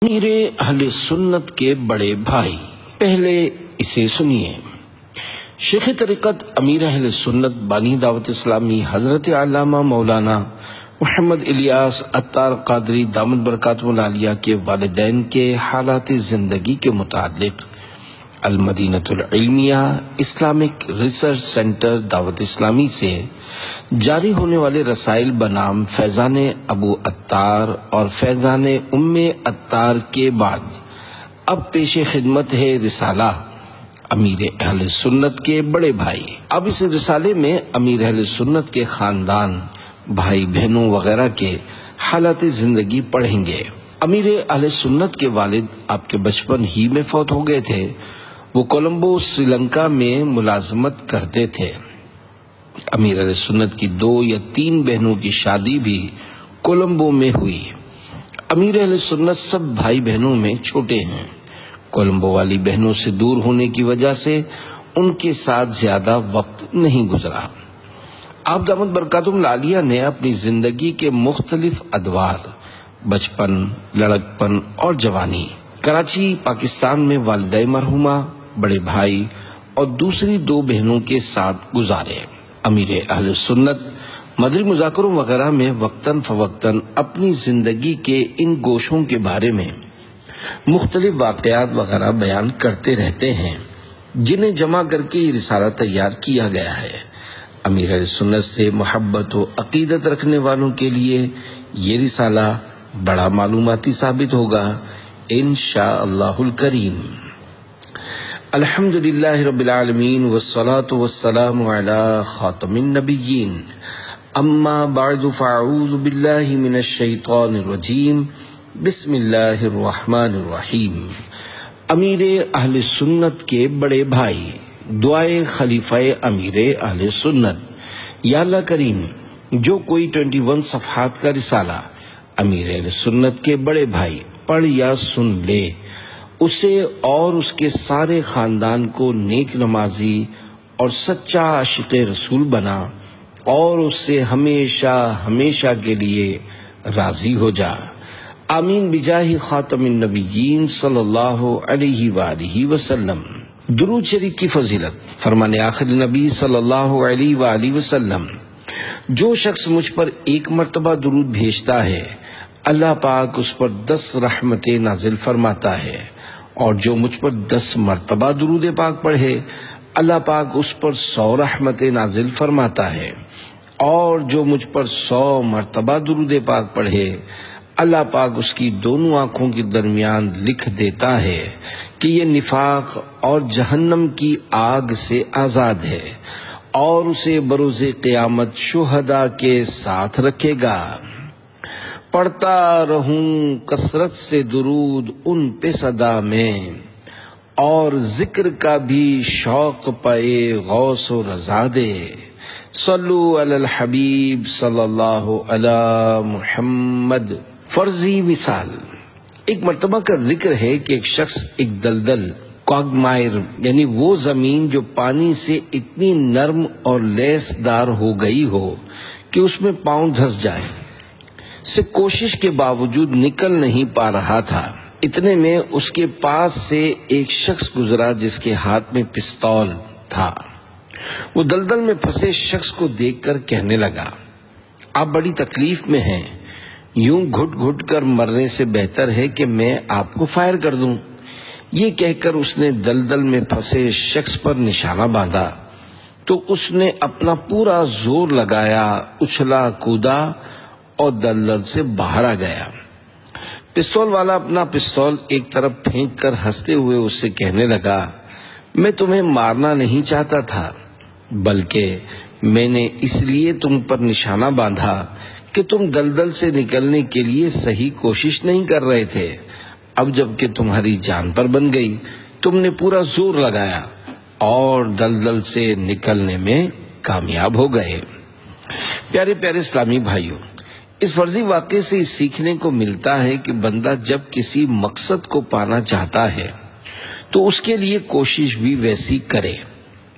میرے اہل سنت کے بڑے بھائی، پہلے اسے سنیے۔ شیخ طریقت امیر اہل سنت بانی دعوت اسلامی حضرت علامہ مولانا محمد الیاس عطار قادری دامت برکاتہ العالیہ کے والدین کے حالات زندگی کے متعلق المدینۃ العلمیہ اسلامک ریسرچ سینٹر دعوت اسلامی سے جاری ہونے والے رسائل بنام فیضان ابو عطار اور فیضان ام عطار کے بعد اب پیش خدمت ہے رسالہ امیر اہل سنت کے بڑے بھائی۔ اب اس رسالے میں امیر اہل سنت کے خاندان، بھائی بہنوں وغیرہ کے حالات زندگی پڑھیں گے۔ امیر اہل سنت کے والد آپ کے بچپن ہی میں فوت ہو گئے تھے۔ وہ کولمبو سری لنکا میں ملازمت کرتے تھے۔ امیر اہل سنت کی 2 یا 3 بہنوں کی شادی بھی کولمبو میں ہوئی۔ امیر اہل سنت سب بھائی بہنوں میں چھوٹے ہیں۔ کولمبو والی بہنوں سے دور ہونے کی وجہ سے ان کے ساتھ زیادہ وقت نہیں گزرا۔ آپ دامت برکاتہ العالیہ نے اپنی زندگی کے مختلف ادوار، بچپن، لڑکپن اور جوانی، کراچی پاکستان میں والدہ مرحومہ، بڑے بھائی اور دوسری 2 بہنوں کے ساتھ گزارے۔ امیر اہل سنت مدری مذاکروں وغیرہ میں وقتاً فوقتاً اپنی زندگی کے ان گوشوں کے بارے میں مختلف واقعات وغیرہ بیان کرتے رہتے ہیں، جنہیں جمع کر کے یہ رسالہ تیار کیا گیا ہے۔ امیر اہل سنت سے محبت و عقیدت رکھنے والوں کے لیے یہ رسالہ بڑا معلوماتی ثابت ہوگا انشاءاللہ الکریم۔ الحمدللہ رب العالمین والصلاة والسلام علی خاتم النبیین، اما بعد فاعوذ باللہ من الشیطان الرجیم، بسم اللہ الرحمن الرحیم۔ امیر اہل سنت کے بڑے بھائی، دعائے خلیفہ امیر اہل سنت۔ یا اللہ کریم، جو کوئی 21 صفحات کا رسالہ امیر اہل سنت کے بڑے بھائی پڑھ یا سن لے، اسے اور اس کے سارے خاندان کو نیک نمازی اور سچا عاشق رسول بنا، اور اس سے ہمیشہ ہمیشہ کے لیے راضی ہو جا۔ آمین بجاہ خاتم النبیین صلی اللہ علیہ وآلہ وسلم۔ درود شریف کی فضیلت۔ فرمان آخر نبی صلی اللہ علیہ وآلہ وسلم، جو شخص مجھ پر 1 مرتبہ درود بھیجتا ہے، اللہ پاک اس پر 10 رحمتیں نازل فرماتا ہے، اور جو مجھ پر 10 مرتبہ درود پاک پڑھے، اللہ پاک اس پر 100 رحمتیں نازل فرماتا ہے، اور جو مجھ پر 100 مرتبہ درود پاک پڑھے، اللہ پاک اس کی دونوں آنکھوں کے درمیان لکھ دیتا ہے کہ یہ نفاق اور جہنم کی آگ سے آزاد ہے، اور اسے بروز قیامت شہداء کے ساتھ رکھے گا۔ پڑھتا رہوں کثرت سے درود ان پہ صدا میں، اور ذکر کا بھی شوق پائے غوث و رضا دے۔ صلو علی الحبیب صلی اللہ علی محمد۔ فرضی مثال۔ ایک مرتبہ کا ذکر ہے کہ ایک شخص ایک دلدل کوگمائر، یعنی وہ زمین جو پانی سے اتنی نرم اور لیس دار ہو گئی ہو کہ اس میں پاؤں دھس جائے، سے کوشش کے باوجود نکل نہیں پا رہا تھا۔ اتنے میں اس کے پاس سے ایک شخص گزرا جس کے ہاتھ میں پستول تھا۔ وہ دلدل میں پھنسے شخص کو دیکھ کر کہنے لگا، آپ بڑی تکلیف میں ہیں، یوں گھٹ گھٹ کر مرنے سے بہتر ہے کہ میں آپ کو فائر کر دوں۔ یہ کہہ کر اس نے دلدل میں پھنسے شخص پر نشانہ باندھا تو اس نے اپنا پورا زور لگایا، اچھلا کودا اور دلدل سے باہر آ گیا۔ پستول والا اپنا پستول ایک طرف پھینک کر ہنستے ہوئے اس سے کہنے لگا، میں تمہیں مارنا نہیں چاہتا تھا، بلکہ میں نے اس لیے تم پر نشانہ باندھا کہ تم دلدل سے نکلنے کے لیے صحیح کوشش نہیں کر رہے تھے۔ اب جب کہ تمہاری جان پر بن گئی، تم نے پورا زور لگایا اور دلدل سے نکلنے میں کامیاب ہو گئے۔ پیارے پیارے اسلامی بھائیوں، اس فرضی واقعے سے سیکھنے کو ملتا ہے کہ بندہ جب کسی مقصد کو پانا چاہتا ہے تو اس کے لیے کوشش بھی ویسی کرے،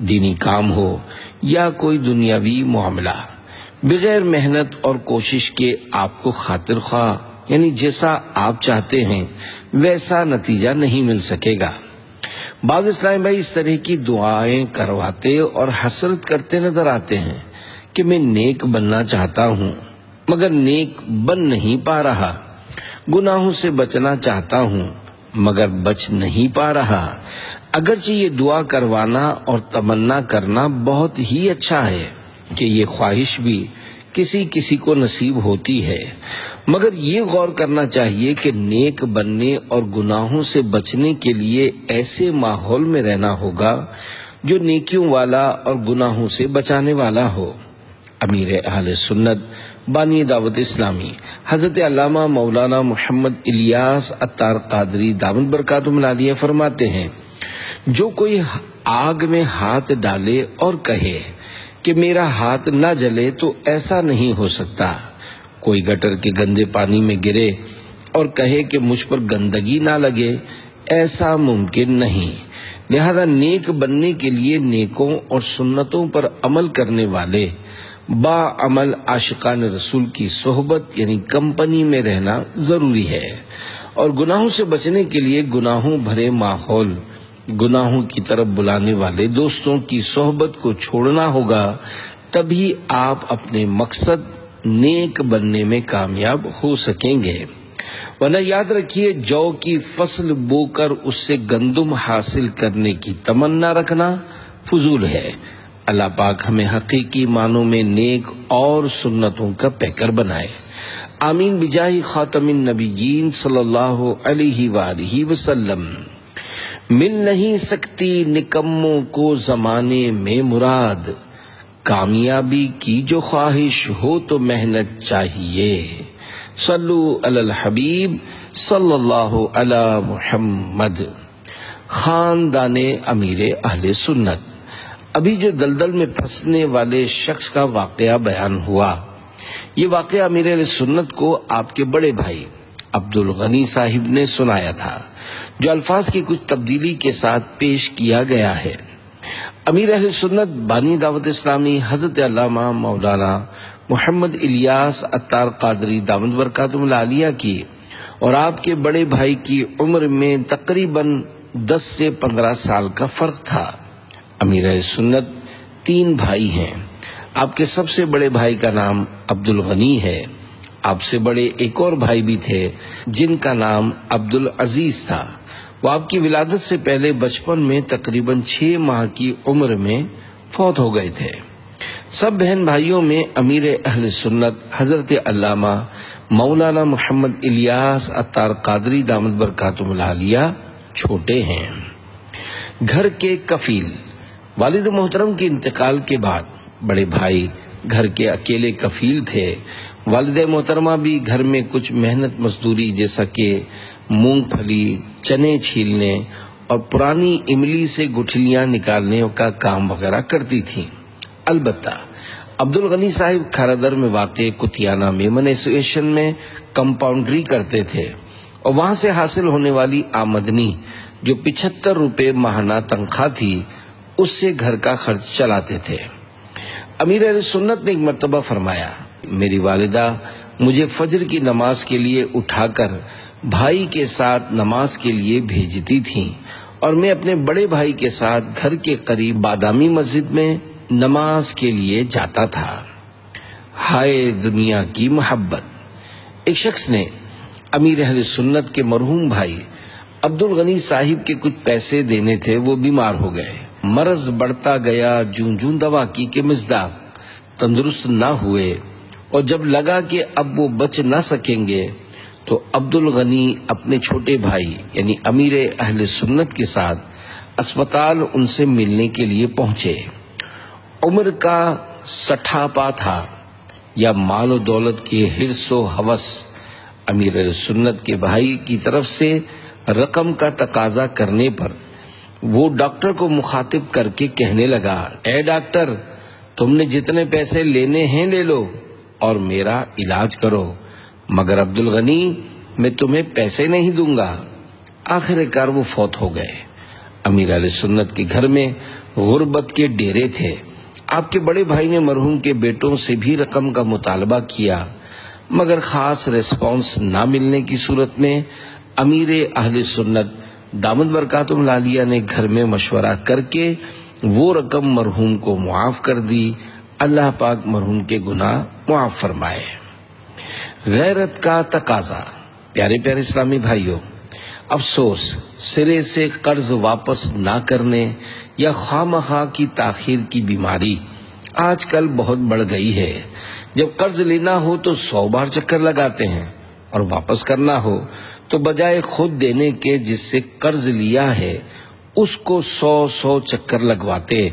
دینی کام ہو یا کوئی دنیاوی معاملہ، بغیر محنت اور کوشش کے آپ کو خاطر خواہ یعنی جیسا آپ چاہتے ہیں ویسا نتیجہ نہیں مل سکے گا۔ بعض اسلامی بھائی اس طرح کی دعائیں کرواتے اور حسرت کرتے نظر آتے ہیں کہ میں نیک بننا چاہتا ہوں مگر نیک بن نہیں پا رہا، گناہوں سے بچنا چاہتا ہوں مگر بچ نہیں پا رہا۔ اگرچہ یہ دعا کروانا اور تمنا کرنا بہت ہی اچھا ہے کہ یہ خواہش بھی کسی کسی کو نصیب ہوتی ہے، مگر یہ غور کرنا چاہیے کہ نیک بننے اور گناہوں سے بچنے کے لیے ایسے ماحول میں رہنا ہوگا جو نیکیوں والا اور گناہوں سے بچانے والا ہو۔ امیر اہل سنت بانی دعوت اسلامی حضرت علامہ مولانا محمد الیاس عطار قادری دامت برکاتہم العالیہ فرماتے ہیں، جو کوئی آگ میں ہاتھ ڈالے اور کہے کہ میرا ہاتھ نہ جلے تو ایسا نہیں ہو سکتا۔ کوئی گٹر کے گندے پانی میں گرے اور کہے کہ مجھ پر گندگی نہ لگے، ایسا ممکن نہیں۔ لہذا نیک بننے کے لیے نیکوں اور سنتوں پر عمل کرنے والے با عمل عاشقان رسول کی صحبت یعنی کمپنی میں رہنا ضروری ہے، اور گناہوں سے بچنے کے لیے گناہوں بھرے ماحول، گناہوں کی طرف بلانے والے دوستوں کی صحبت کو چھوڑنا ہوگا، تبھی آپ اپنے مقصد نیک بننے میں کامیاب ہو سکیں گے۔ ورنہ یاد رکھیے، جو کی فصل بو کر اس سے گندم حاصل کرنے کی تمنا رکھنا فضول ہے۔ اللہ پاک ہمیں حقیقی معنوں میں نیک اور سنتوں کا پیکر بنائے، آمین بجاہ خاتم النبیین صلی اللہ علیہ وآلہ وسلم۔ مل نہیں سکتی نکموں کو زمانے میں مراد، کامیابی کی جو خواہش ہو تو محنت چاہیے۔ صلو علی الحبیب صلی اللہ علی محمد۔ خاندان امیر اہل سنت۔ ابھی جو دلدل میں پھنسنے والے شخص کا واقعہ بیان ہوا، یہ واقعہ امیر اہل سنت کو آپ کے بڑے بھائی عبد الغنی صاحب نے سنایا تھا، جو الفاظ کی کچھ تبدیلی کے ساتھ پیش کیا گیا ہے۔ امیر اہل سنت بانی دعوت اسلامی حضرت علامہ مولانا محمد الیاس عطار قادری دامت برکاتہم العالیہ کی اور آپ کے بڑے بھائی کی عمر میں تقریباً 10 سے 15 سال کا فرق تھا۔ امیر اہل سنت 3 بھائی ہیں۔ آپ کے سب سے بڑے بھائی کا نام عبد الغنی ہے۔ آپ سے بڑے ایک اور بھائی بھی تھے جن کا نام عبد العزیز تھا۔ وہ آپ کی ولادت سے پہلے بچپن میں تقریباً 6 ماہ کی عمر میں فوت ہو گئے تھے۔ سب بہن بھائیوں میں امیر اہل سنت حضرت علامہ مولانا محمد الیاس عطار قادری دامت برکاتہم العالیہ چھوٹے ہیں۔ گھر کے کفیل۔ والد محترم کے انتقال کے بعد بڑے بھائی گھر کے اکیلے کفیل تھے۔ والد محترمہ بھی گھر میں کچھ محنت مزدوری جیسا کہ مونگ پھلی، چنے چھیلنے اور پرانی املی سے گٹھلیاں نکالنے کا کام وغیرہ کرتی تھیں۔ البتہ عبد الغنی صاحب کھارادر میں واقع کتیانہ میمن ایسوسیشن میں کمپاؤنڈری کرتے تھے، اور وہاں سے حاصل ہونے والی آمدنی جو 75 روپے ماہانہ تنخواہ تھی، اس سے گھر کا خرچ چلاتے تھے۔ امیر اہل سنت نے ایک مرتبہ فرمایا، میری والدہ مجھے فجر کی نماز کے لیے اٹھا کر بھائی کے ساتھ نماز کے لیے بھیجتی تھیں، اور میں اپنے بڑے بھائی کے ساتھ گھر کے قریب بادامی مسجد میں نماز کے لیے جاتا تھا۔ ہائے دنیا کی محبت۔ ایک شخص نے امیر اہل سنت کے مرحوم بھائی عبد الغنی صاحب کے کچھ پیسے دینے تھے، وہ بیمار ہو گئے۔ مرض بڑھتا گیا، جوں جوں دوا کی کہ مزداق تندرست نہ ہوئے، اور جب لگا کہ اب وہ بچ نہ سکیں گے تو عبد الغنی اپنے چھوٹے بھائی یعنی امیر اہل سنت کے ساتھ اسپتال ان سے ملنے کے لیے پہنچے۔ عمر کا سٹھاپا تھا یا مال و دولت کی حرص و ہوس، امیر اہل سنت کے بھائی کی طرف سے رقم کا تقاضا کرنے پر وہ ڈاکٹر کو مخاطب کر کے کہنے لگا، اے ڈاکٹر، تم نے جتنے پیسے لینے ہیں لے لو اور میرا علاج کرو، مگر عبد الغنی میں تمہیں پیسے نہیں دوں گا۔ آخر کار وہ فوت ہو گئے۔ امیر علیہ سنت کے گھر میں غربت کے ڈیرے تھے۔ آپ کے بڑے بھائی نے مرحوم کے بیٹوں سے بھی رقم کا مطالبہ کیا، مگر خاص ریسپانس نہ ملنے کی صورت میں امیر اہل سنت دامت برکاتہ العالیہ نے گھر میں مشورہ کر کے وہ رقم مرحوم کو معاف کر دی۔ اللہ پاک مرحوم کے گناہ معاف فرمائے۔ غیرت کا تقاضا۔ پیارے پیارے اسلامی بھائیوں، افسوس سرے سے قرض واپس نہ کرنے یا خواہ کی تاخیر کی بیماری آج کل بہت بڑھ گئی ہے۔ جب قرض لینا ہو تو 100 بار چکر لگاتے ہیں، اور واپس کرنا ہو تو بجائے خود دینے کے جس سے قرض لیا ہے اس کو 100 چکر لگواتے،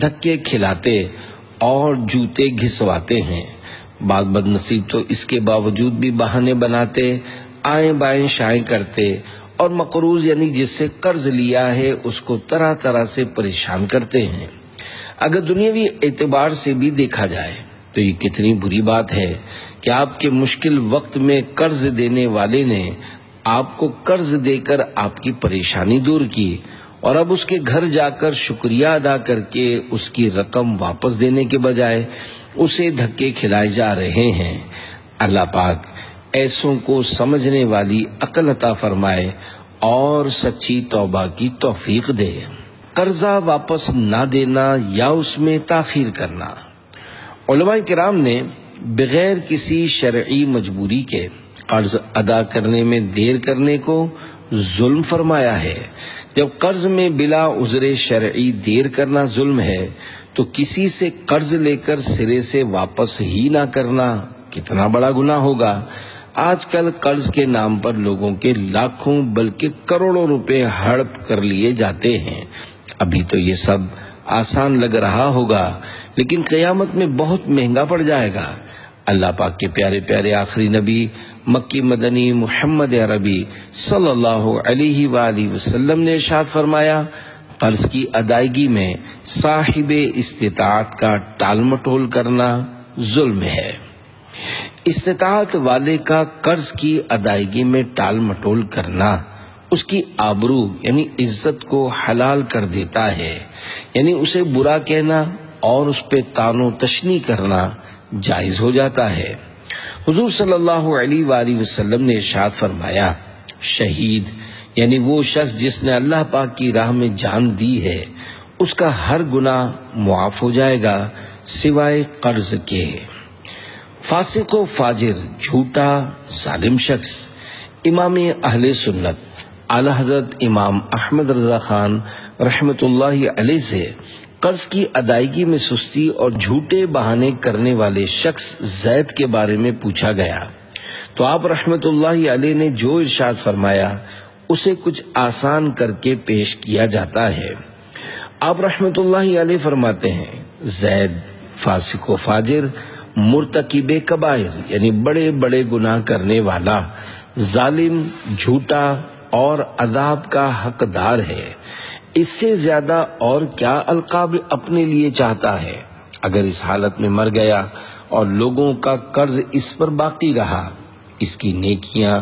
دھکے کھلاتے اور جوتے گھسواتے ہیں۔ بعض بد نصیب تو اس کے باوجود بھی بہانے بناتے، آئیں بائیں شائیں کرتے اور مقروض یعنی جس سے قرض لیا ہے اس کو طرح طرح سے پریشان کرتے ہیں۔ اگر دنیاوی اعتبار سے بھی دیکھا جائے تو یہ کتنی بری بات ہے کہ آپ کے مشکل وقت میں قرض دینے والے نے آپ کو قرض دے کر آپ کی پریشانی دور کی، اور اب اس کے گھر جا کر شکریہ ادا کر کے اس کی رقم واپس دینے کے بجائے اسے دھکے کھلائے جا رہے ہیں۔ اللہ پاک ایسوں کو سمجھنے والی عقل عطا فرمائے اور سچی توبہ کی توفیق دے۔ قرضہ واپس نہ دینا یا اس میں تاخیر کرنا۔ علماء کرام نے بغیر کسی شرعی مجبوری کے قرض ادا کرنے میں دیر کرنے کو ظلم فرمایا ہے۔ جب قرض میں بلا عذر شرعی دیر کرنا ظلم ہے تو کسی سے قرض لے کر سرے سے واپس ہی نہ کرنا کتنا بڑا گناہ ہوگا۔ آج کل قرض کے نام پر لوگوں کے لاکھوں بلکہ کروڑوں روپے ہڑپ کر لیے جاتے ہیں۔ ابھی تو یہ سب آسان لگ رہا ہوگا لیکن قیامت میں بہت مہنگا پڑ جائے گا۔ اللہ پاک کے پیارے پیارے آخری نبی مکی مدنی محمد عربی صلی اللہ علیہ وآلہ وسلم نے ارشاد فرمایا، قرض کی ادائیگی میں صاحب استطاعت کا ٹال مٹول کرنا ظلم ہے۔ استطاعت والے کا قرض کی ادائیگی میں ٹال مٹول کرنا اس کی آبرو یعنی عزت کو حلال کر دیتا ہے، یعنی اسے برا کہنا اور اس پہ طعن و تشنیع کرنا جائز ہو جاتا ہے۔ حضور صلی اللہ علیہ وآلہ وسلم نے ارشاد فرمایا، شہید یعنی وہ شخص جس نے اللہ پاک کی راہ میں جان دی ہے اس کا ہر گناہ معاف ہو جائے گا سوائے قرض کے۔ فاسق و فاجر، جھوٹا، ظالم شخص۔ امام اہل سنت اعلی حضرت امام احمد رضا خان رحمت اللہ علیہ سے قرض کی ادائیگی میں سستی اور جھوٹے بہانے کرنے والے شخص زید کے بارے میں پوچھا گیا تو آپ رحمت اللہ علیہ نے جو ارشاد فرمایا اسے کچھ آسان کر کے پیش کیا جاتا ہے۔ آپ رحمت اللہ علیہ فرماتے ہیں، زید فاسق و فاجر، مرتکب کبائر یعنی بڑے بڑے گناہ کرنے والا، ظالم، جھوٹا اور عذاب کا حقدار ہے۔ اس سے زیادہ اور کیا القاب اپنے لیے چاہتا ہے؟ اگر اس حالت میں مر گیا اور لوگوں کا قرض اس پر باقی رہا، اس کی نیکیاں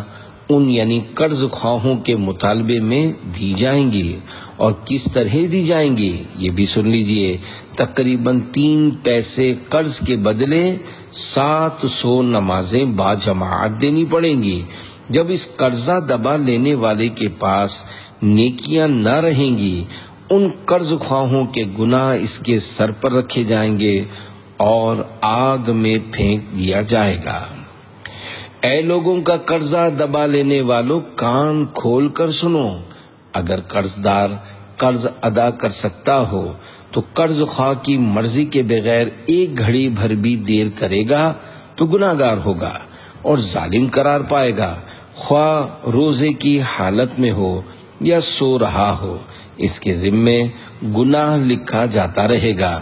ان یعنی قرض خواہوں کے مطالبے میں دی جائیں گی، اور کس طرح دی جائیں گی یہ بھی سن لیجئے۔ تقریباً 3 پیسے قرض کے بدلے 700 نمازیں باجماعت دینی پڑیں گی۔ جب اس قرضہ دبا لینے والے کے پاس نیکیاں نہ رہیں گی، ان قرض خواہوں کے گناہ اس کے سر پر رکھے جائیں گے اور آگ میں پھینک دیا جائے گا۔ اے لوگوں کا قرضہ دبا لینے والوں، کان کھول کر سنو، اگر قرضدار قرض ادا کر سکتا ہو تو قرض خواہ کی مرضی کے بغیر 1 گھڑی بھر بھی دیر کرے گا تو گناہگار ہوگا اور ظالم قرار پائے گا، خواہ روزے کی حالت میں ہو یا سو رہا ہو، اس کے ذمے گناہ لکھا جاتا رہے گا۔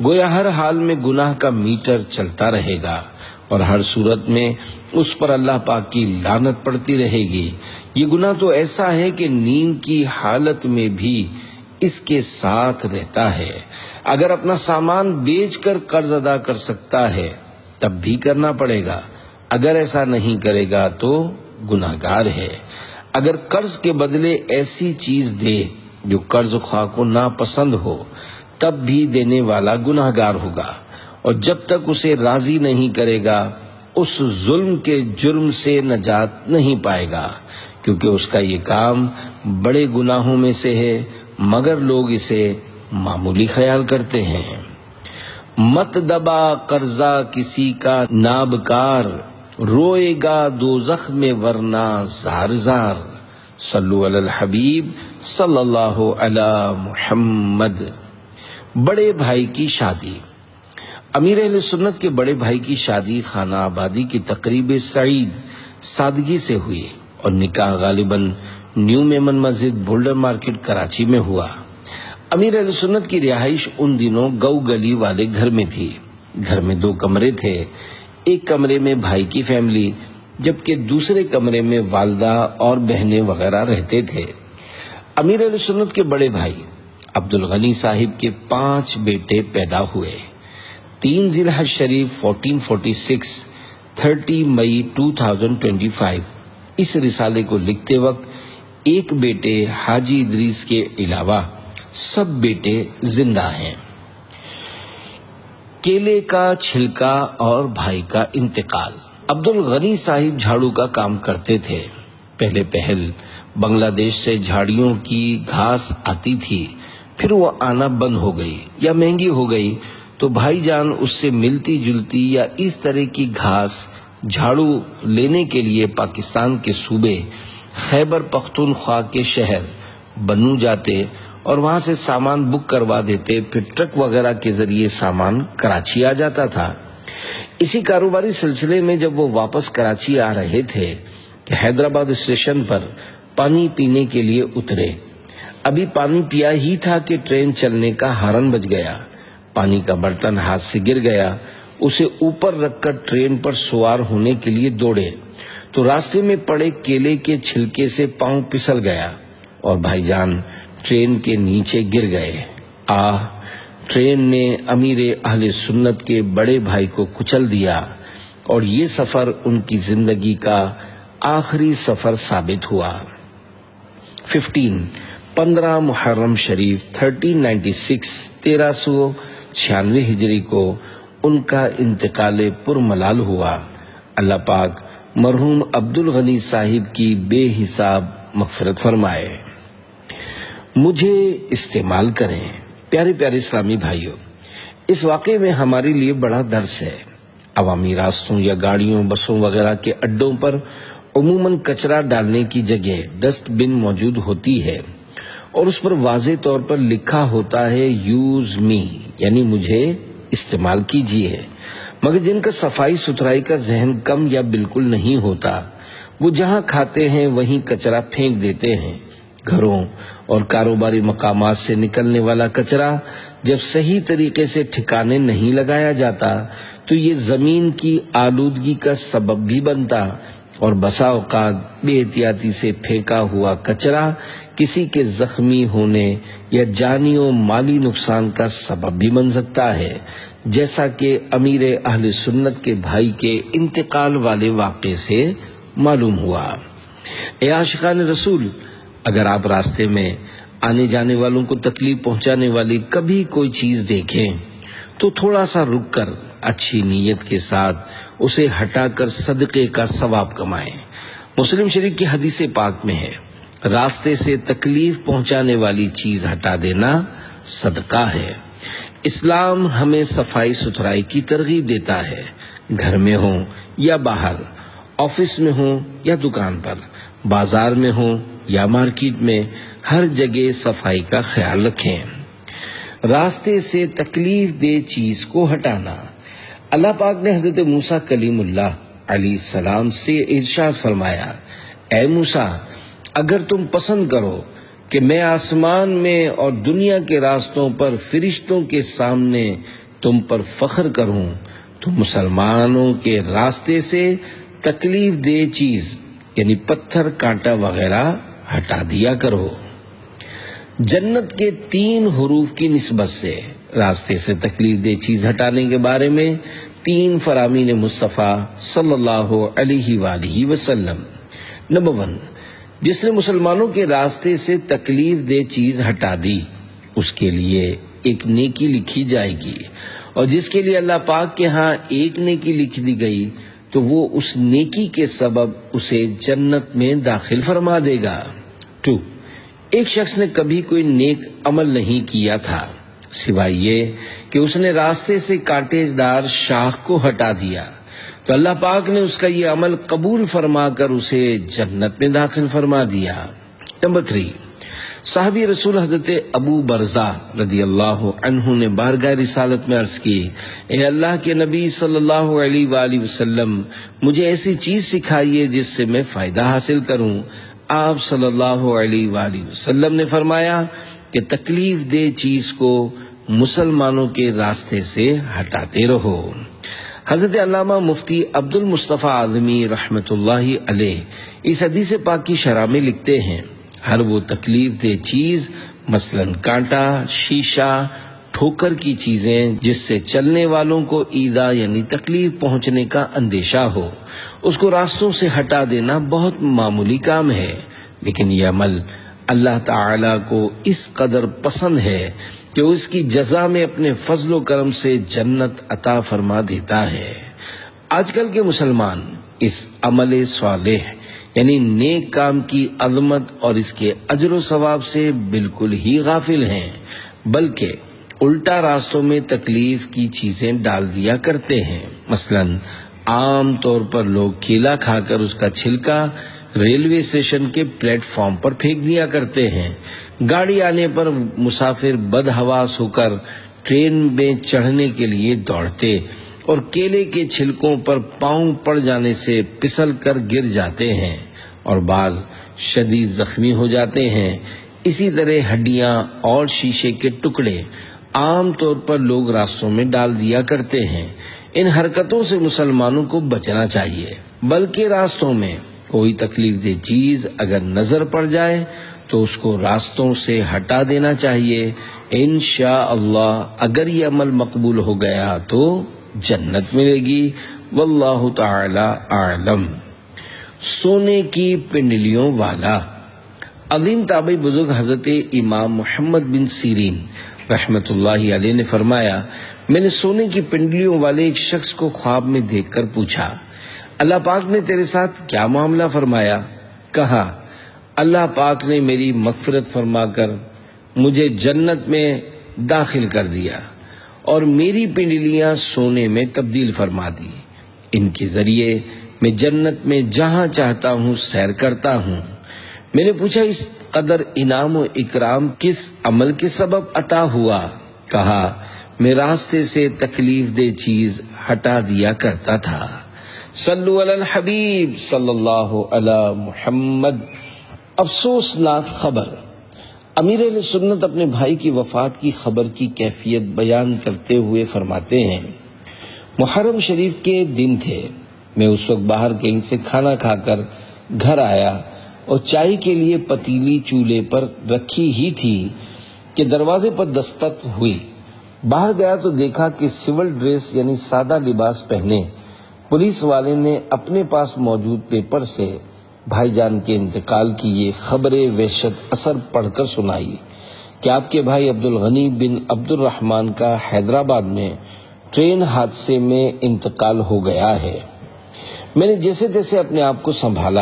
گویا ہر حال میں گناہ کا میٹر چلتا رہے گا اور ہر صورت میں اس پر اللہ پاک کی لعنت پڑتی رہے گی۔ یہ گناہ تو ایسا ہے کہ نیند کی حالت میں بھی اس کے ساتھ رہتا ہے۔ اگر اپنا سامان بیچ کر قرض ادا کر سکتا ہے تب بھی کرنا پڑے گا، اگر ایسا نہیں کرے گا تو گناہگار ہے۔ اگر قرض کے بدلے ایسی چیز دے جو قرض خواہ کو ناپسند ہو تب بھی دینے والا گناہگار ہوگا، اور جب تک اسے راضی نہیں کرے گا اس ظلم کے جرم سے نجات نہیں پائے گا، کیونکہ اس کا یہ کام بڑے گناہوں میں سے ہے، مگر لوگ اسے معمولی خیال کرتے ہیں۔ مت دبا قرضہ کسی کا نابکار، روئے گا دوزخ میں ورنہ زار زار۔ صلو علی الحبیب صلی اللہ علی محمد۔ بڑے بھائی کی شادی۔ امیر اہل سنت کے بڑے بھائی کی شادی خانہ آبادی کی تقریب سعید سادگی سے ہوئی اور نکاح غالباً نیو میمن مسجد بولڈر مارکیٹ کراچی میں ہوا۔ امیر اہل سنت کی رہائش ان دنوں گو گلی والے گھر میں تھی۔ گھر میں 2 کمرے تھے، ایک کمرے میں بھائی کی فیملی جبکہ دوسرے کمرے میں والدہ اور بہنیں وغیرہ رہتے تھے۔ امیر اہل سنت کے بڑے بھائی عبدالغنی صاحب کے 5 بیٹے پیدا ہوئے۔ 3 ذی الحج شریف 1446، 30 مئی 2025 اس رسالے کو لکھتے وقت ایک بیٹے حاجی ادریس کے علاوہ سب بیٹے زندہ ہیں۔ کیلے کا چھلکا اور بھائی کا انتقال۔ عبدالغنی صاحب جھاڑو کا کام کرتے تھے۔ پہلے پہل بنگلہ دیش سے جھاڑیوں کی گھاس آتی تھی، پھر وہ آنا بند ہو گئی یا مہنگی ہو گئی تو بھائی جان اس سے ملتی جلتی یا اس طرح کی گھاس جھاڑو لینے کے لیے پاکستان کے صوبے خیبر پختونخوا کے شہر بنو جاتے اور وہاں سے سامان بک کروا دیتے، پھر ٹرک وغیرہ کے ذریعے سامان کراچی آ جاتا تھا۔ اسی کاروباری سلسلے میں جب وہ واپس کراچی آ رہے تھے کہ حیدرآباد اسٹیشن پر پانی پینے کے لیے اترے۔ ابھی پانی پیا ہی تھا کہ ٹرین چلنے کا ہارن بج گیا۔ پانی کا برتن ہاتھ سے گر گیا، اسے اوپر رکھ کر ٹرین پر سوار ہونے کے لیے دوڑے تو راستے میں پڑے کیلے کے چھلکے سے پاؤں پھسل گیا اور بھائی جان ٹرین کے نیچے گر گئے۔ ٹرین نے امیر اہل سنت کے بڑے بھائی کو کچل دیا اور یہ سفر ان کی زندگی کا آخری سفر ثابت ہوا۔ 15 محرم شریف 1396 1396 ہجری کو ان کا انتقال پرملال ہوا۔ اللہ پاک مرحوم عبدالغنی صاحب کی بے حساب مغفرت فرمائے۔ مجھے استعمال کریں۔ پیارے پیارے اسلامی بھائیوں، اس واقعے میں ہمارے لیے بڑا درس ہے۔ عوامی راستوں یا گاڑیوں بسوں وغیرہ کے اڈوں پر عموماً کچرا ڈالنے کی جگہ ڈسٹ بن موجود ہوتی ہے اور اس پر واضح طور پر لکھا ہوتا ہے یوز می، یعنی مجھے استعمال کیجیے، مگر جن کا صفائی ستھرائی کا ذہن کم یا بالکل نہیں ہوتا وہ جہاں کھاتے ہیں وہیں کچرا پھینک دیتے ہیں۔ گھروں اور کاروباری مقامات سے نکلنے والا کچرا جب صحیح طریقے سے ٹھکانے نہیں لگایا جاتا تو یہ زمین کی آلودگی کا سبب بھی بنتا اور بسا اوقات بے احتیاطی سے پھینکا ہوا کچرا کسی کے زخمی ہونے یا جانی و مالی نقصان کا سبب بھی بن سکتا ہے، جیسا کہ امیر اہل سنت کے بھائی کے انتقال والے واقعے سے معلوم ہوا۔ اے عاشقان رسول، اگر آپ راستے میں آنے جانے والوں کو تکلیف پہنچانے والی کبھی کوئی چیز دیکھیں تو تھوڑا سا رک کر اچھی نیت کے ساتھ اسے ہٹا کر صدقے کا ثواب کمائیں۔ مسلم شریف کی حدیث پاک میں ہے، راستے سے تکلیف پہنچانے والی چیز ہٹا دینا صدقہ ہے۔ اسلام ہمیں صفائی ستھرائی کی ترغیب دیتا ہے، گھر میں ہوں یا باہر، آفس میں ہوں یا دکان پر، بازار میں ہوں یا مارکیٹ میں، ہر جگہ صفائی کا خیال رکھیں۔ راستے سے تکلیف دہ چیز کو ہٹانا۔ اللہ پاک نے حضرت موسیٰ کلیم اللہ علیہ السلام سے ارشاد فرمایا، اے موسیٰ، اگر تم پسند کرو کہ میں آسمان میں اور دنیا کے راستوں پر فرشتوں کے سامنے تم پر فخر کروں تو مسلمانوں کے راستے سے تکلیف دہ چیز یعنی پتھر کانٹا وغیرہ ہٹا دیا کرو۔ جنت کے 3 حروف کی نسبت سے راستے سے تکلیف دہ چیز ہٹانے کے بارے میں 3 فرامین مصطفیٰ صلی اللہ علیہ وآلہ وسلم۔ نمبر 1، جس نے مسلمانوں کے راستے سے تکلیف دہ چیز ہٹا دی اس کے لیے ایک نیکی لکھی جائے گی، اور جس کے لیے اللہ پاک کے ہاں ایک نیکی لکھ دی گئی تو وہ اس نیکی کے سبب اسے جنت میں داخل فرما دے گا۔ 2، ایک شخص نے کبھی کوئی نیک عمل نہیں کیا تھا سوائے یہ کہ اس نے راستے سے کانٹے دار شاخ کو ہٹا دیا، تو اللہ پاک نے اس کا یہ عمل قبول فرما کر اسے جنت میں داخل فرما دیا۔ نمبر 3، صحابی رسول حضرت ابو برزہ رضی اللہ عنہ نے بارگاہ رسالت میں عرض کی، اے اللہ کے نبی صلی اللہ علیہ وآلہ وسلم، مجھے ایسی چیز سکھائیے جس سے میں فائدہ حاصل کروں۔ آپ صلی اللہ علیہ وآلہ وسلم نے فرمایا کہ تکلیف دہ چیز کو مسلمانوں کے راستے سے ہٹاتے رہو۔ حضرت علامہ مفتی عبد المصطفیٰ اعظمی رحمۃ اللہ علیہ اس حدیث پاک کی شرح میں لکھتے ہیں، ہر وہ تکلیف دہ چیز مثلاً کانٹا، شیشہ، ٹھوکر کی چیزیں جس سے چلنے والوں کو ایذا یعنی تکلیف پہنچنے کا اندیشہ ہو، اس کو راستوں سے ہٹا دینا بہت معمولی کام ہے، لیکن یہ عمل اللہ تعالی کو اس قدر پسند ہے کہ اس کی جزا میں اپنے فضل و کرم سے جنت عطا فرما دیتا ہے۔ آج کل کے مسلمان اس عمل صالح یعنی نیک کام کی عظمت اور اس کے اجر و ثواب سے بالکل ہی غافل ہیں، بلکہ الٹا راستوں میں تکلیف کی چیزیں ڈال دیا کرتے ہیں۔ مثلاً عام طور پر لوگ کیلا کھا کر اس کا چھلکا ریلوے اسٹیشن کے پلیٹ فارم پر پھینک دیا کرتے ہیں، گاڑی آنے پر مسافر بدحواس ہو کر ٹرین میں چڑھنے کے لیے دوڑتے اور کیلے کے چھلکوں پر پاؤں پڑ جانے سے پھسل کر گر جاتے ہیں اور بعض شدید زخمی ہو جاتے ہیں۔ اسی طرح ہڈیاں اور شیشے کے ٹکڑے عام طور پر لوگ راستوں میں ڈال دیا کرتے ہیں۔ ان حرکتوں سے مسلمانوں کو بچنا چاہیے، بلکہ راستوں میں کوئی تکلیف دہ چیز اگر نظر پڑ جائے تو اس کو راستوں سے ہٹا دینا چاہیے۔ انشاءاللہ اگر یہ عمل مقبول ہو گیا تو جنت ملے گی۔ واللہ تعالی اعلم۔ سونے کی پنڈلیوں والا۔ عظیم تابعی بزرگ حضرت امام محمد بن سیرین رحمت اللہ علیہ نے فرمایا، میں نے سونے کی پنڈلیوں والے ایک شخص کو خواب میں دیکھ کر پوچھا، اللہ پاک نے تیرے ساتھ کیا معاملہ فرمایا؟ کہا، اللہ پاک نے میری مغفرت فرما کر مجھے جنت میں داخل کر دیا اور میری پنڈلیاں سونے میں تبدیل فرما دی، ان کے ذریعے میں جنت میں جہاں چاہتا ہوں سیر کرتا ہوں۔ میں نے پوچھا، اس قدر انعام و اکرام کس عمل کے سبب عطا ہوا؟ کہا، میں راستے سے تکلیف دہ چیز ہٹا دیا کرتا تھا۔ صلو علی الحبیب صلی اللہ علی محمد۔ افسوسناک خبر۔ امیر اہل سنت اپنے بھائی کی وفات کی خبر کی کیفیت بیان کرتے ہوئے فرماتے ہیں، محرم شریف کے دن تھے، میں اس وقت باہر کہیں سے کھانا کھا کر گھر آیا اور چائے کے لیے پتیلی چولہے پر رکھی ہی تھی کہ دروازے پر دستک ہوئی۔ باہر گیا تو دیکھا کہ سول ڈریس یعنی سادہ لباس پہنے پولیس والے نے اپنے پاس موجود پیپر سے بھائی جان کے انتقال کی یہ خبر وحشت اثر پڑھ کر سنائی کہ آپ کے بھائی عبدالغنی بن عبد الرحمن کا حیدرآباد میں ٹرین حادثے میں انتقال ہو گیا ہے۔ میں نے جیسے تیسے اپنے آپ کو سنبھالا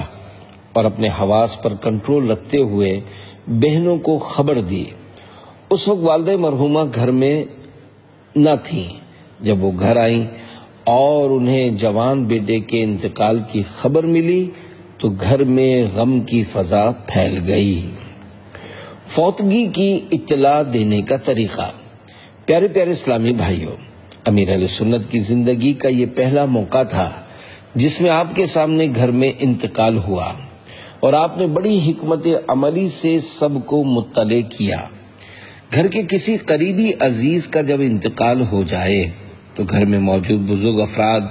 اور اپنے حواس پر کنٹرول رکھتے ہوئے بہنوں کو خبر دی۔ اس وقت والدہ مرحومہ گھر میں نہ تھیں۔ جب وہ گھر آئیں اور انہیں جوان بیٹے کے انتقال کی خبر ملی تو گھر میں غم کی فضا پھیل گئی۔ فوتگی کی اطلاع دینے کا طریقہ۔ پیارے پیارے اسلامی بھائیوں، امیر اہل سنت کی زندگی کا یہ پہلا موقع تھا جس میں آپ کے سامنے گھر میں انتقال ہوا اور آپ نے بڑی حکمت عملی سے سب کو مطلع کیا۔ گھر کے کسی قریبی عزیز کا جب انتقال ہو جائے تو گھر میں موجود بزرگ افراد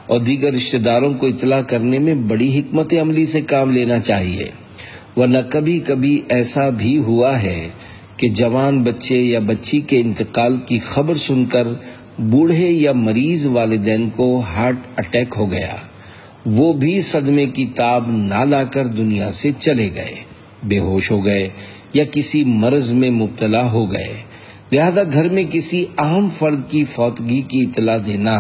اور دیگر رشتہ داروں کو اطلاع کرنے میں بڑی حکمت عملی سے کام لینا چاہیے، ورنہ کبھی کبھی ایسا بھی ہوا ہے کہ جوان بچے یا بچی کے انتقال کی خبر سن کر بوڑھے یا مریض والدین کو ہارٹ اٹیک ہو گیا، وہ بھی صدمے کی تاب نہ لا کر دنیا سے چلے گئے، بے ہوش ہو گئے یا کسی مرض میں مبتلا ہو گئے۔ لہذا گھر میں کسی اہم فرد کی فوتگی کی اطلاع دینا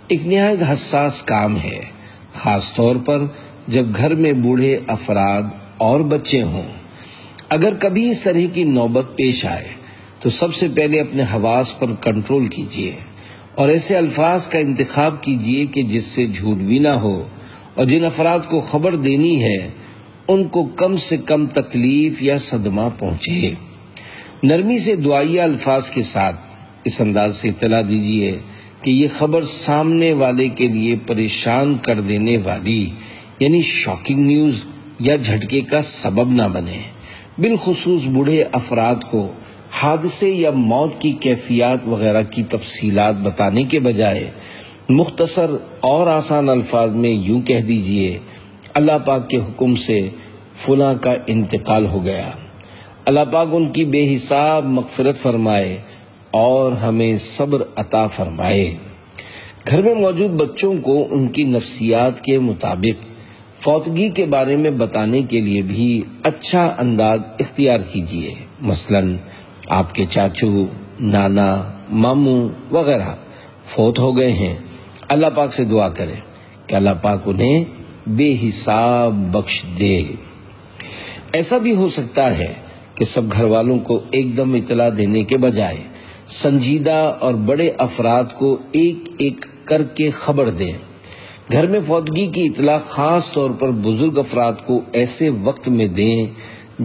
ایک نہایت حساس کام ہے۔ خاص طور پر جب گھر میں بوڑھے افراد اور بچے ہوں۔ اگر کبھی اس طرح کی نوبت پیش آئے تو سب سے پہلے اپنے حواس پر کنٹرول کیجیے اور ایسے الفاظ کا انتخاب کیجیے کہ جس سے جھوٹ بھی نہ ہو، اور جن افراد کو خبر دینی ہے ان کو کم سے کم تکلیف یا صدمہ پہنچے۔ نرمی سے دعائیہ الفاظ کے ساتھ اس انداز سے اطلاع دیجیے کہ یہ خبر سامنے والے کے لیے پریشان کر دینے والی یعنی شاکنگ نیوز یا جھٹکے کا سبب نہ بنے۔ بالخصوص بوڑھے افراد کو حادثے یا موت کی کیفیات وغیرہ کی تفصیلات بتانے کے بجائے مختصر اور آسان الفاظ میں یوں کہہ دیجئے، اللہ پاک کے حکم سے فلاں کا انتقال ہو گیا، اللہ پاک ان کی بے حساب مغفرت فرمائے اور ہمیں صبر عطا فرمائے۔ گھر میں موجود بچوں کو ان کی نفسیات کے مطابق فوتگی کے بارے میں بتانے کے لیے بھی اچھا انداز اختیار کیجیے۔ مثلاً آپ کے چاچو، نانا، ماموں وغیرہ فوت ہو گئے ہیں، اللہ پاک سے دعا کریں کہ اللہ پاک انہیں بے حساب بخش دے۔ ایسا بھی ہو سکتا ہے کہ سب گھر والوں کو ایک دم اطلاع دینے کے بجائے سنجیدہ اور بڑے افراد کو ایک ایک کر کے خبر دیں۔ گھر میں فوتگی کی اطلاع خاص طور پر بزرگ افراد کو ایسے وقت میں دیں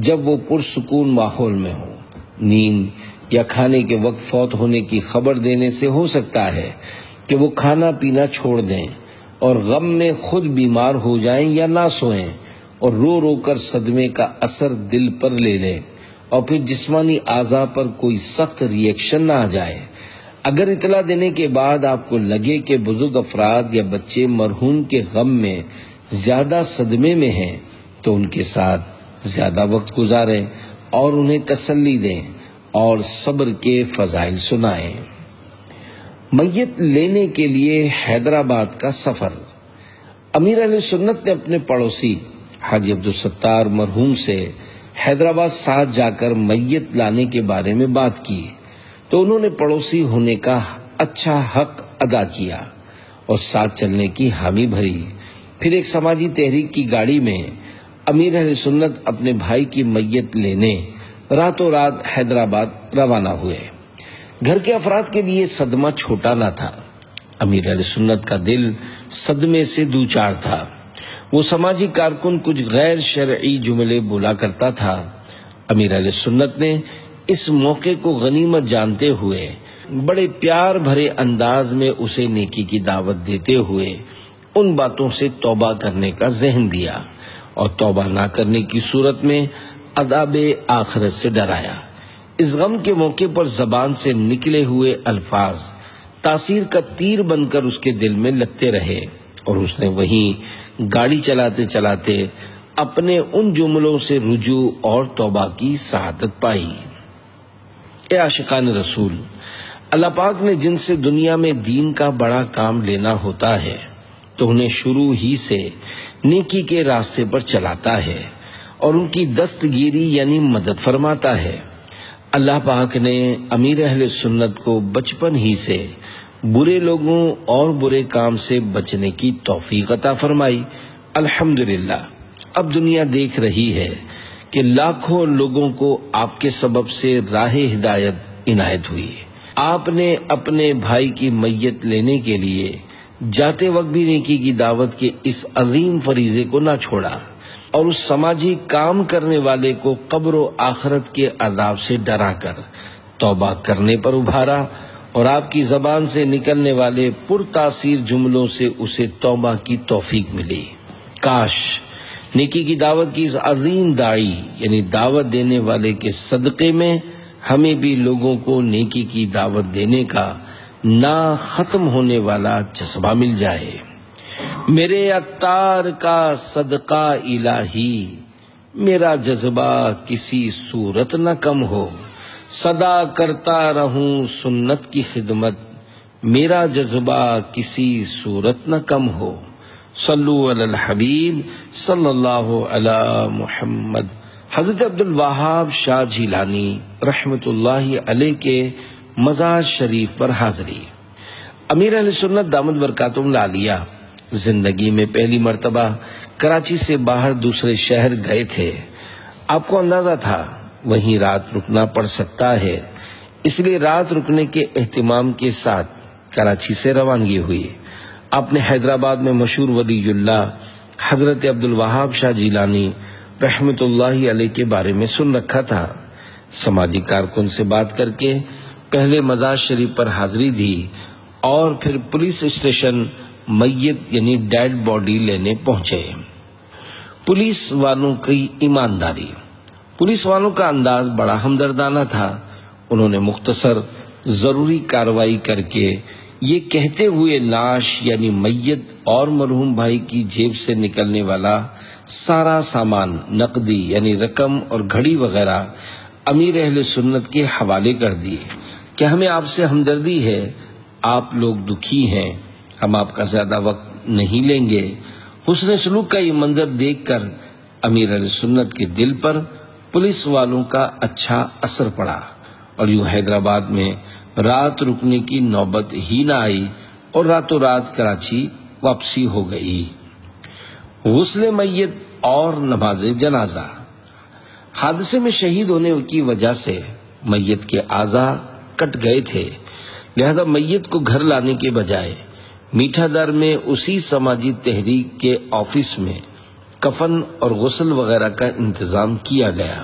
جب وہ پرسکون ماحول میں ہوں۔ نیند یا کھانے کے وقت فوت ہونے کی خبر دینے سے ہو سکتا ہے کہ وہ کھانا پینا چھوڑ دیں اور غم میں خود بیمار ہو جائیں یا نہ سوئیں اور رو رو کر صدمے کا اثر دل پر لے لیں اور پھر جسمانی اعضاء پر کوئی سخت ری ایکشن نہ آ جائے۔ اگر اطلاع دینے کے بعد آپ کو لگے کہ بزرگ افراد یا بچے مرحوم کے غم میں زیادہ صدمے میں ہیں تو ان کے ساتھ زیادہ وقت گزاریں اور انہیں تسلی دیں اور صبر کے فضائل سنائیں۔ میت لینے کے لیے حیدرآباد کا سفر۔ امیر اہل سنت نے اپنے پڑوسی حاجی عبدالستار مرحوم سے حیدرآباد ساتھ جا کر میت لانے کے بارے میں بات کی تو انہوں نے پڑوسی ہونے کا اچھا حق ادا کیا اور ساتھ چلنے کی حامی بھری۔ پھر ایک سماجی تحریک کی گاڑی میں امیر اہل سنت اپنے بھائی کی میت لینے راتوں رات حیدرآباد روانہ ہوئے۔ گھر کے افراد کے لیے صدمہ چھوٹا نہ تھا۔ امیر اہل سنت کا دل صدمے سے دوچار تھا۔ وہ سماجی کارکن کچھ غیر شرعی جملے بولا کرتا تھا۔ امیر اہل سنت نے اس موقع کو غنیمت جانتے ہوئے بڑے پیار بھرے انداز میں اسے نیکی کی دعوت دیتے ہوئے ان باتوں سے توبہ کرنے کا ذہن دیا اور توبہ نہ کرنے کی صورت میں عذاب آخرت سے ڈرایا۔ اس غم کے موقع پر زبان سے نکلے ہوئے الفاظ تاثیر کا تیر بن کر اس کے دل میں لگتے رہے اور اس نے وہیں گاڑی چلاتے چلاتے اپنے ان جملوں سے رجوع اور توبہ کی سعادت پائی۔ اے عاشقان رسول، اللہ پاک نے جن سے دنیا میں دین کا بڑا کام لینا ہوتا ہے تو انہیں شروع ہی سے نیکی کے راستے پر چلاتا ہے اور ان کی دستگیری یعنی مدد فرماتا ہے۔ اللہ پاک نے امیر اہل سنت کو بچپن ہی سے برے لوگوں اور برے کام سے بچنے کی توفیق عطا فرمائی۔ الحمدللہ اب دنیا دیکھ رہی ہے کہ لاکھوں لوگوں کو آپ کے سبب سے راہ ہدایت عنایت ہوئی۔ آپ نے اپنے بھائی کی میت لینے کے لیے جاتے وقت بھی نیکی کی دعوت کے اس عظیم فریضے کو نہ چھوڑا اور اس سماجی کام کرنے والے کو قبر و آخرت کے عذاب سے ڈرا کر توبہ کرنے پر ابھارا اور آپ کی زبان سے نکلنے والے پرتاثیر جملوں سے اسے توبہ کی توفیق ملی۔ کاش نیکی کی دعوت کی اس عظیم داعی یعنی دعوت دینے والے کے صدقے میں ہمیں بھی لوگوں کو نیکی کی دعوت دینے کا نہ ختم ہونے والا جذبہ مل جائے۔ میرے عطار کا صدقہ الہی، میرا جذبہ کسی صورت نہ کم ہو، صدا کرتا رہوں سنت کی خدمت، میرا جذبہ کسی صورت نہ کم ہو۔ صلو علی الحبیب صلی اللہ علی محمد۔ حضرت عبدالوہاب شاہ جیلانی رحمت اللہ علیہ کے مزار شریف پر حاضری۔ امیر اہل سنت دامت برکاتہم العالیہ زندگی میں پہلی مرتبہ کراچی سے باہر دوسرے شہر گئے تھے. آپ کو اندازہ تھا وہیں رات رکنا پڑ سکتا ہے، اس لیے رات رکنے کے اہتمام کے ساتھ کراچی سے روانگی ہوئی. آپ نے حیدرآباد میں مشہور ولی اللہ حضرت عبد الوہاب شاہ جیلانی رحمت اللہ علیہ کے بارے میں سن رکھا تھا. سماجی کارکن سے بات کر کے پہلے مزار شریف پر حاضری دی اور پھر پولیس اسٹیشن میت یعنی ڈیڈ باڈی لینے پہنچے. پولیس والوں کی ایمانداری، پولیس والوں کا انداز بڑا ہمدردانہ تھا. انہوں نے مختصر ضروری کارروائی کر کے یہ کہتے ہوئے لاش یعنی میت اور مرحوم بھائی کی جیب سے نکلنے والا سارا سامان، نقدی یعنی رقم اور گھڑی وغیرہ امیر اہل سنت کے حوالے کر دیے کہ ہمیں آپ سے ہمدردی ہے، آپ لوگ دکھی ہیں، ہم آپ کا زیادہ وقت نہیں لیں گے. حسن سلوک کا یہ منظر دیکھ کر امیر اہل سنت کے دل پر پولیس والوں کا اچھا اثر پڑا اور یوں حیدرآباد میں رات رکنے کی نوبت ہی نہ آئی اور راتوں رات کراچی واپسی ہو گئی. غسل میت اور نماز جنازہ. حادثے میں شہید ہونے کی وجہ سے میت کے اعضاء کٹ گئے تھے، لہذا میت کو گھر لانے کے بجائے میٹھا در میں اسی سماجی تحریک کے آفس میں کفن اور غسل وغیرہ کا انتظام کیا گیا.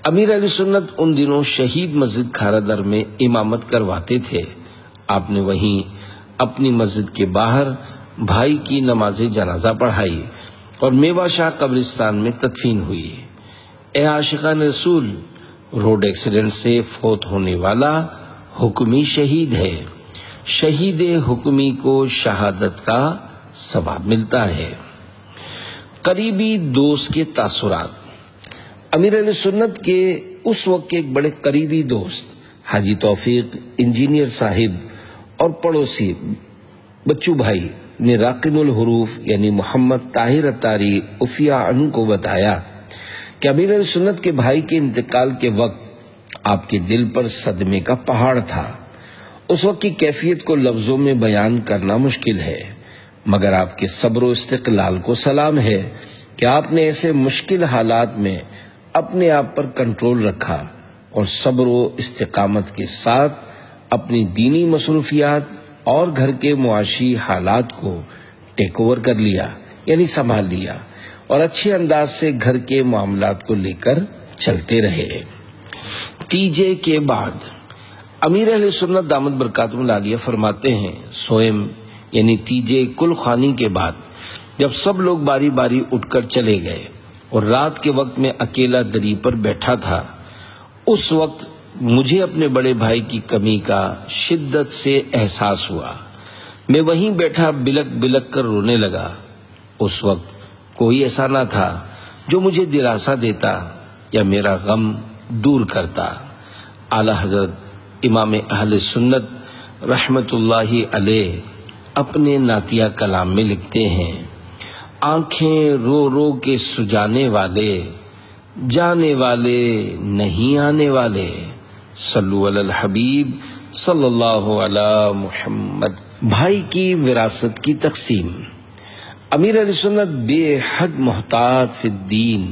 امیر علیہ سنت ان دنوں شہید مسجد کھارا در میں امامت کرواتے تھے. آپ نے وہیں اپنی مسجد کے باہر بھائی کی نماز جنازہ پڑھائی اور میوہ شاہ قبرستان میں تدفین ہوئی. اے عاشقان رسول، روڈ ایکسیڈنٹ سے فوت ہونے والا حکمی شہید ہے. شہید حکمی کو شہادت کا ثواب ملتا ہے. قریبی دوست کے تاثرات. امیر علیہ سنت کے اس وقت کے ایک بڑے قریبی دوست حاجی توفیق انجینئر صاحب اور پڑوسی بچو بھائی نے راقم الحروف یعنی محمد طاہر اتاری عفیہ عنہ کو بتایا کہ امیر علیہ سنت کے بھائی کے انتقال کے وقت آپ کے دل پر صدمے کا پہاڑ تھا. اس وقت کی کیفیت کو لفظوں میں بیان کرنا مشکل ہے، مگر آپ کے صبر و استقلال کو سلام ہے کہ آپ نے ایسے مشکل حالات میں اپنے آپ پر کنٹرول رکھا اور صبر و استقامت کے ساتھ اپنی دینی مصروفیات اور گھر کے معاشی حالات کو ٹیک اوور کر لیا یعنی سنبھال لیا اور اچھے انداز سے گھر کے معاملات کو لے کر چلتے رہے. تیجے کے بعد امیر اہل سنت دامت برکاتہم العالیہ فرماتے ہیں، سوئم یعنی تیجے کل خوانی کے بعد جب سب لوگ باری باری اٹھ کر چلے گئے اور رات کے وقت میں اکیلا دری پر بیٹھا تھا، اس وقت مجھے اپنے بڑے بھائی کی کمی کا شدت سے احساس ہوا. میں وہیں بیٹھا بلک بلک کر رونے لگا. اس وقت کوئی ایسا نہ تھا جو مجھے دلاسا دیتا یا میرا غم دور کرتا. اعلی حضرت امام اہل سنت رحمت اللہ علیہ اپنے نعتیہ کلام میں لکھتے ہیں، آنکھیں رو رو کے سجانے والے، جانے والے نہیں آنے والے، صلو علی الحبیب صلی اللہ علی محمد. بھائی کی وراثت کی تقسیم. امیر علیہ سنت بے حد محتاط فی الدین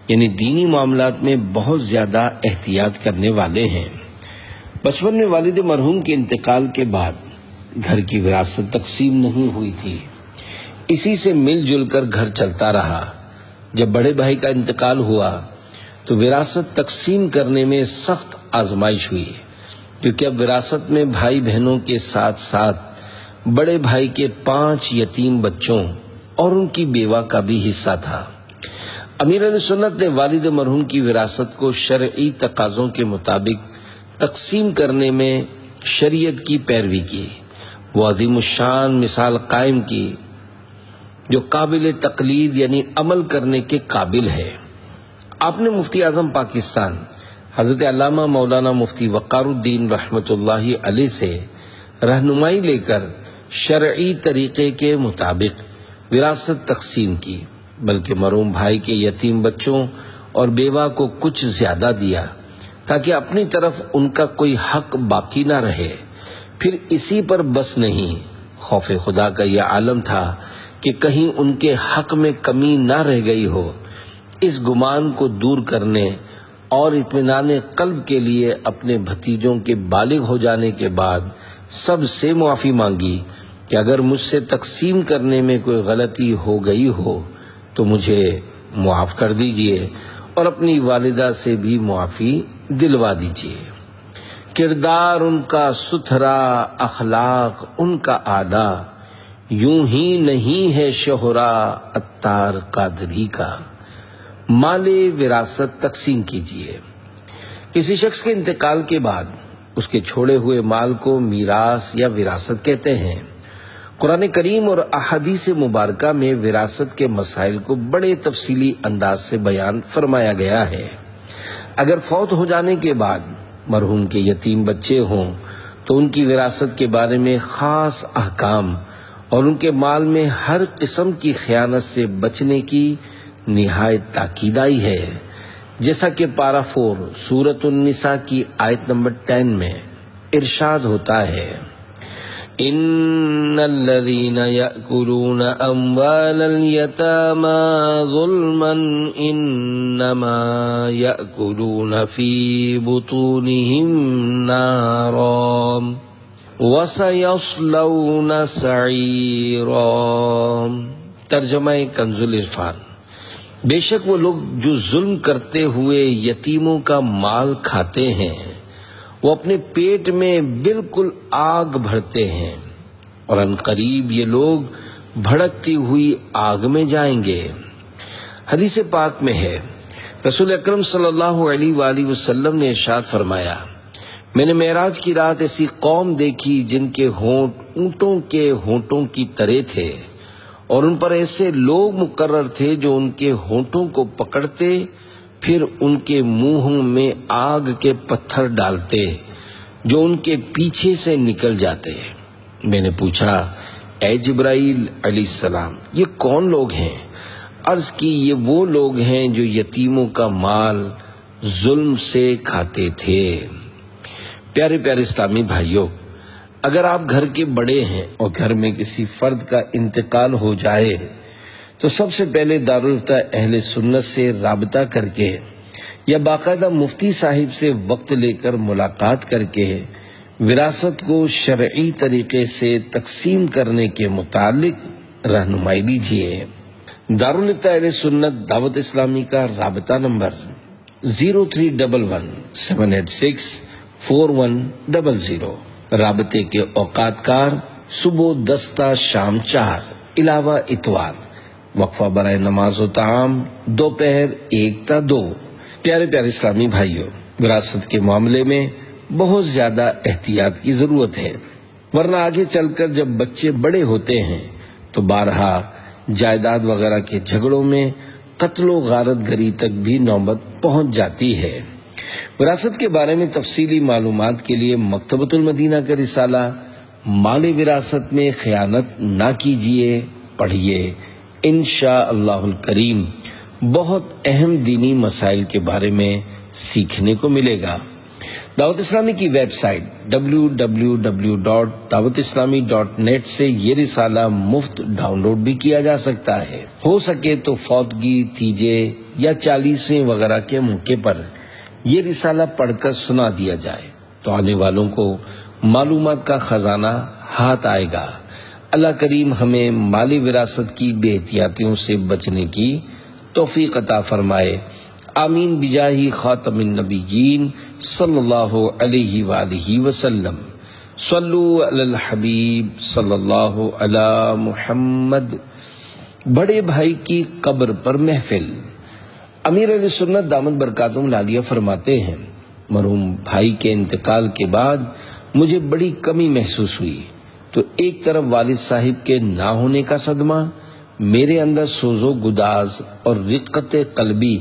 یعنی دینی معاملات میں بہت زیادہ احتیاط کرنے والے ہیں. بچپن میں والد مرحوم کے انتقال کے بعد گھر کی وراثت تقسیم نہیں ہوئی تھی، اسی سے مل جل کر گھر چلتا رہا. جب بڑے بھائی کا انتقال ہوا تو وراثت تقسیم کرنے میں سخت آزمائش ہوئی، کیونکہ اب وراثت میں بھائی بہنوں کے ساتھ ساتھ بڑے بھائی کے 5 یتیم بچوں اور ان کی بیوہ کا بھی حصہ تھا. امیر علیہ سنت نے والد مرحوم کی وراثت کو شرعی تقاضوں کے مطابق تقسیم کرنے میں شریعت کی پیروی کی. وہ عظیم الشان مثال قائم کی جو قابل تقلید یعنی عمل کرنے کے قابل ہے. آپ نے مفتی اعظم پاکستان حضرت علامہ مولانا مفتی وقار الدین رحمت اللہ علیہ سے رہنمائی لے کر شرعی طریقے کے مطابق وراثت تقسیم کی، بلکہ مرحوم بھائی کے یتیم بچوں اور بیوہ کو کچھ زیادہ دیا تاکہ اپنی طرف ان کا کوئی حق باقی نہ رہے. پھر اسی پر بس نہیں، خوف خدا کا یہ عالم تھا کہ کہیں ان کے حق میں کمی نہ رہ گئی ہو۔ اس گمان کو دور کرنے اور اطمینان قلب کے لیے اپنے بھتیجوں کے بالغ ہو جانے کے بعد سب سے معافی مانگی کہ اگر مجھ سے تقسیم کرنے میں کوئی غلطی ہو گئی ہو تو مجھے معاف کر دیجئے اور اپنی والدہ سے بھی معافی دلوا دیجئے۔ کردار ان کا ستھرا، اخلاق ان کا اعلیٰ، یوں ہی نہیں ہے شہرا عطار قادری کا۔ مال وراثت تقسیم کیجیے۔ کسی شخص کے انتقال کے بعد اس کے چھوڑے ہوئے مال کو میراث یا وراثت کہتے ہیں۔ قرآن کریم اور احادیث مبارکہ میں وراثت کے مسائل کو بڑے تفصیلی انداز سے بیان فرمایا گیا ہے۔ اگر فوت ہو جانے کے بعد مرحوم کے یتیم بچے ہوں تو ان کی وراثت کے بارے میں خاص احکام اور ان کے مال میں ہر قسم کی خیانت سے بچنے کی نہایت تاکید آئی ہے، جیسا کہ پارہ 4 سورۃ النساء کی آیت نمبر 10 میں ارشاد ہوتا ہے، ان الذين يأكلون اموال اليتامى ظلما انما يأكلون في بطونهم نارا وسيصلون سعيرا۔ ترجمہ کنز العرفان۔ بے شک وہ لوگ جو ظلم کرتے ہوئے یتیموں کا مال کھاتے ہیں وہ اپنے پیٹ میں بالکل آگ بھرتے ہیں اور عنقریب یہ لوگ بھڑکتی ہوئی آگ میں جائیں گے۔ حدیث پاک میں ہے، رسول اکرم صلی اللہ علیہ وآلہ وسلم نے ارشاد فرمایا، میں نے معراج کی رات ایسی قوم دیکھی جن کے ہونٹ اونٹوں کے ہونٹوں کی طرح تھے اور ان پر ایسے لوگ مقرر تھے جو ان کے ہونٹوں کو پکڑتے پھر ان کے منہوں میں آگ کے پتھر ڈالتے جو ان کے پیچھے سے نکل جاتے۔ میں نے پوچھا، اے جبرائیل علیہ السلام، یہ کون لوگ ہیں؟ عرض کی، یہ وہ لوگ ہیں جو یتیموں کا مال ظلم سے کھاتے تھے۔ پیارے پیارے اسلامی بھائیوں، اگر آپ گھر کے بڑے ہیں اور گھر میں کسی فرد کا انتقال ہو جائے تو سب سے پہلے دارالفتہ اہل سنت سے رابطہ کر کے یا باقاعدہ مفتی صاحب سے وقت لے کر ملاقات کر کے وراثت کو شرعی طریقے سے تقسیم کرنے کے متعلق رہنمائی لیجیے۔ دارالفتہ اہل سنت دعوت اسلامی کا رابطہ نمبر 0311-786-4100۔ رابطے کے اوقات کار صبح 10 تا شام 4 علاوہ اتوار، وقفہ برائے نماز و طعام دوپہر 1 تا 2۔ پیارے پیارے اسلامی بھائیوں، وراثت کے معاملے میں بہت زیادہ احتیاط کی ضرورت ہے، ورنہ آگے چل کر جب بچے بڑے ہوتے ہیں تو بارہا جائیداد وغیرہ کے جھگڑوں میں قتل و غارت گری تک بھی نوبت پہنچ جاتی ہے۔ وراثت کے بارے میں تفصیلی معلومات کے لیے مکتبۃ المدینہ کا رسالہ مال وراثت میں خیانت نہ کیجیے پڑھیے، انشاءاللہ الکریم بہت اہم دینی مسائل کے بارے میں سیکھنے کو ملے گا۔ دعوت اسلامی کی ویب سائٹ www.dawatislami.net سے یہ رسالہ مفت ڈاؤن لوڈ بھی کیا جا سکتا ہے۔ ہو سکے تو فوتگی، تیجے یا 40ویں وغیرہ کے موقع پر یہ رسالہ پڑھ کر سنا دیا جائے تو آنے والوں کو معلومات کا خزانہ ہاتھ آئے گا۔ اللہ کریم ہمیں مالی وراثت کی بے احتیاطیوں سے بچنے کی توفیق عطا فرمائے، آمین بجاہ خاتم النبیین صلی اللہ علیہ وآلہ وسلم۔ صلو علی الحبیب صلی اللہ علی محمد۔ بڑے بھائی کی قبر پر محفل۔ امیر اہل سنت دامت برکاتہم العالیہ فرماتے ہیں، مرحوم بھائی کے انتقال کے بعد مجھے بڑی کمی محسوس ہوئی تو ایک طرف والد صاحب کے نہ ہونے کا صدمہ، میرے اندر سوز و گداز اور رقت قلبی